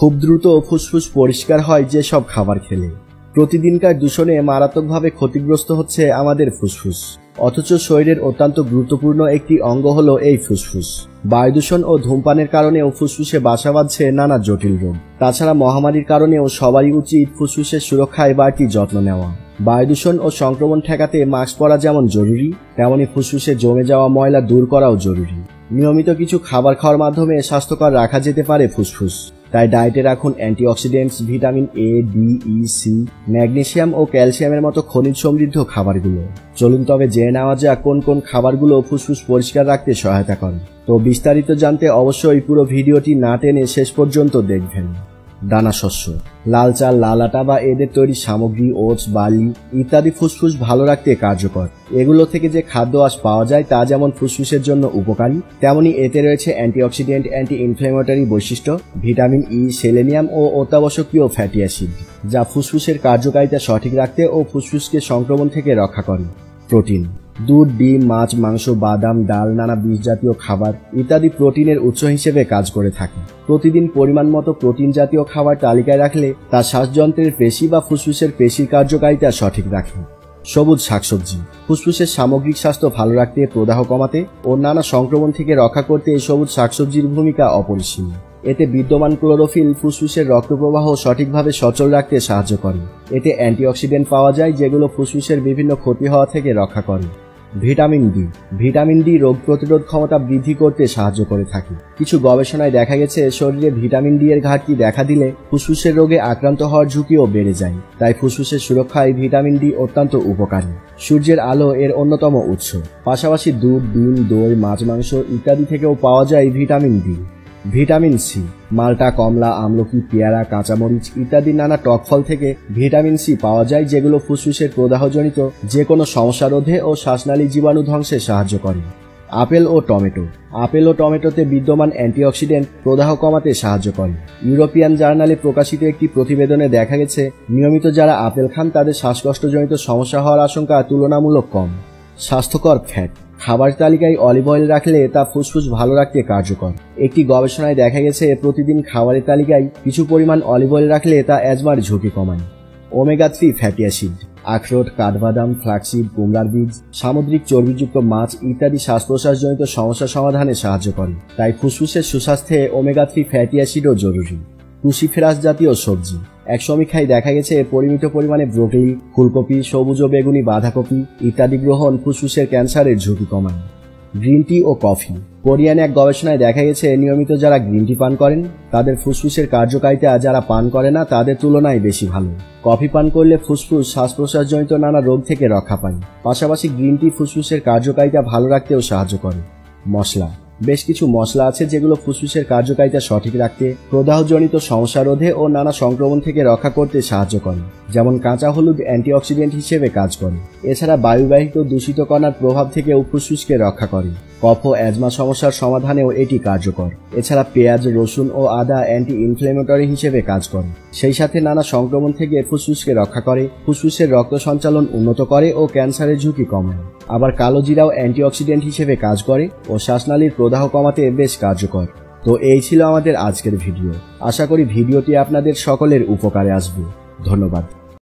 খুব দ্রুত ফুসফুস পরিষ্কার হয় যে সব খাবার খেলে। প্রতিদিনকার দূষণে মারাত্মকভাবে ক্ষতিগ্রস্ত হচ্ছে আমাদের ফুসফুস, অথচ শরীরের অত্যন্ত গুরুত্বপূর্ণ একটি অঙ্গ হলো এই ফুসফুস। বায়ু দূষণ ও ধূমপানের কারণেও ফুসফুসে বাসা বাঁধছে নানা জটিল রোগ। তাছাড়া মহামারীর কারণেও সবারই উচিত ফুসফুসের সুরক্ষায় বাড়তি যত্ন নেওয়া। বায়ু দূষণ ও সংক্রমণ ঠেকাতে মাস্ক পরা যেমন জরুরি, তেমনি ফুসফুসে জমে যাওয়া ময়লা দূর করাও জরুরি। নিয়মিত কিছু খাবার খাওয়ার মাধ্যমে স্বাস্থ্যকর রাখা যেতে পারে ফুসফুস। তাই ডায়েটে রাখুন antioxidants, vitamin A, D, E, C, magnesium ও ক্যালসিয়ামের মতো খনিজ সমৃদ্ধ খাবারগুলো। চলুন তবে জেনে নেওয়া যাক কোন কোন খাবারগুলো ফুসফুস পরিষ্কার রাখতে সহায়তা করে। তো বিস্তারিত জানতে অবশ্যই পুরো ভিডিওটি না টেনে শেষ পর্যন্ত দেখবেন। দানা শস্য, লাল চাল, লাল আটা বা এদের তৈরি সামগ্রী, ওটস, বার্লি ইত্যাদি ফুসফুস ভালো রাখতে কার্যকর। এগুলো থেকে যে খাদ্য আঁশ পাওয়া যায় তা যেমন ফুসফুসের জন্য উপকারী, তেমনি এতে রয়েছে অ্যান্টিঅক্সিডেন্ট, অ্যান্টি ইনফ্ল্যামেটরি বৈশিষ্ট্য, ভিটামিন ই, সেলেনিয়াম ও অত্যাবশ্যকীয় ফ্যাটি অ্যাসিড, যা ফুসফুসের কার্যকারিতা সঠিক রাখতে ও ফুসফুসকে সংক্রমণ থেকে রক্ষা করে। প্রোটিন, দুধ, ডিম, মাছ, মাংস, বাদাম, ডাল, নানা বীজ জাতীয় খাবার ইত্যাদি প্রোটিনের উৎস হিসেবে কাজ করে থাকে। প্রতিদিন পরিমাণ মতো প্রোটিন জাতীয় খাবার তালিকায় রাখলে তা শ্বাসযন্ত্রের পেশি বা ফুসফুসের পেশির কার্যকারিতা সঠিক রাখে। সবুজ শাকসবজি, ফুসফুসের সামগ্রিক স্বাস্থ্য ভালো রাখতে, প্রদাহ কমাতে ও নানা সংক্রমণ থেকে রক্ষা করতে এই সবুজ শাকসবজির ভূমিকা অপরিসীম। এতে বিদ্যমান ক্লোরোফিল ফুসফুসের রক্তপ্রবাহ সঠিকভাবে সচল রাখতে সাহায্য করে। এতে অ্যান্টিঅক্সিডেন্ট পাওয়া যায় যেগুলো ফুসফুসের বিভিন্ন ক্ষতি হওয়া থেকে রক্ষা করে। ভিটামিন ডি রোগ প্রতিরোধ ক্ষমতা বৃদ্ধি করতে সাহায্য করে থাকে। কিছু গবেষণায় দেখা গেছে শরীরে ভিটামিন ডি এর ঘাটতি দেখা দিলে ফুসফুসের রোগে আক্রান্ত হওয়ার ঝুঁকিও বেড়ে যায়। তাই ফুসফুসের সুরক্ষায় ভিটামিন ডি অত্যন্ত উপকারী। সূর্যের আলো এর অন্যতম উৎস। পাশাপাশি দুধ, ডিম, দই, মাছ, মাংস ইত্যাদি থেকেও পাওয়া যায় ভিটামিন ডি। ভিটামিন সি, মাল্টা, কমলা, আমলকি, পেয়ারা, কাঁচামরিচ ইত্যাদি নানা টক ফল থেকে ভিটামিন সি পাওয়া যায়, যেগুলো ফুসফুসের প্রদাহজনিত যে কোনো সমস্যা রোধে ও শ্বাসনালী জীবাণু ধ্বংসে সাহায্য করে। আপেল ও টমেটোতে বিদ্যমান অ্যান্টিঅক্সিডেন্ট প্রদাহ কমাতে সাহায্য করে। ইউরোপিয়ান জার্নালে প্রকাশিত একটি প্রতিবেদনে দেখা গেছে নিয়মিত যারা আপেল খান তাদের শ্বাসকষ্টজনিত সমস্যা হওয়ার আশঙ্কা তুলনামূলক কম। স্বাস্থ্যকর ফ্যাট, খাবার তালিকায় অলিভ অয়েল রাখলে তা ফুসফুস ভালো রাখতে কার্যকর। একটি গবেষণায় দেখা গেছে প্রতিদিন খাবারের তালিকায় কিছু পরিমাণ অলিভ অয়েল রাখলে তা অ্যাজমার ঝুঁকি কমায়। ওমেগা 3 ফ্যাটি অ্যাসিড, আখরোট, কাঠবাদাম, ফ্লাক্সিড, কুমড়ার বীজ, সামুদ্রিক চর্বিযুক্ত মাছ ইত্যাদি শ্বাস প্রশ্বাসজনিত সমস্যা সমাধানে সাহায্য করে। তাই ফুসফুসের সুস্বাস্থ্যে ওমেগা 3 ফ্যাটি অ্যাসিডও জরুরি। ক্রুসিফেরাস জাতীয় সবজি, এক সমীক্ষায় দেখা গেছে পরিমিত পরিমাণে ব্রোকলি, ফুলকপি, সবুজ ও বেগুনি বাঁধাকপি ইত্যাদি গ্রহণ ফুসফুসের ক্যান্সারের ঝুঁকি কমায়। গ্রিন টি ও কফি, কোরিয়ান এক গবেষণায় দেখা গেছে নিয়মিত যারা গ্রিন টি পান করেন তাদের ফুসফুসের কার্যকারিতা যারা পান করে না তাদের তুলনায় বেশি ভালো। কফি পান করলে ফুসফুস শ্বাস প্রশ্বাসজনিত নানা রোগ থেকে রক্ষা পায়। পাশাপাশি গ্রিন টি ফুসফুসের কার্যকারিতা ভালো রাখতেও সাহায্য করে। মশলা, বেশ কিছু মশলা আছে যেগুলো ফুসফুসের কার্যকারিতা সঠিক রাখতে, প্রদাহজনিত সমস্যা রোধে ও নানা সংক্রমণ থেকে রক্ষা করতে সাহায্য করে। যেমন কাঁচা হলুদ অ্যান্টিঅক্সিডেন্ট হিসেবে কাজ করে। এছাড়া বায়ুবাহিত দূষিত কণার প্রভাব থেকেও ফুসফুসকে রক্ষা করে। কফ ও অ্যাজমা সমস্যার সমাধানেও এটি কার্যকর। এছাড়া পেঁয়াজ, রসুন ও আদা অ্যান্টি ইনফ্ল্যামেটরি হিসেবে কাজ করে। সেই সাথে নানা সংক্রমণ থেকে ফুসফুসকে রক্ষা করে, ফুসফুসের রক্ত সঞ্চালন উন্নত করে ও ক্যান্সারের ঝুঁকি কমায়। আবার কালো জিরাও অ্যান্টিঅক্সিডেন্ট হিসেবে কাজ করে ও শ্বাসনালীর প্রদাহ কমাতে বেশ কার্যকর। তো এই ছিল আমাদের আজকের ভিডিও। আশা করি ভিডিওটি আপনাদের সকলের উপকারে আসবে। ধন্যবাদ।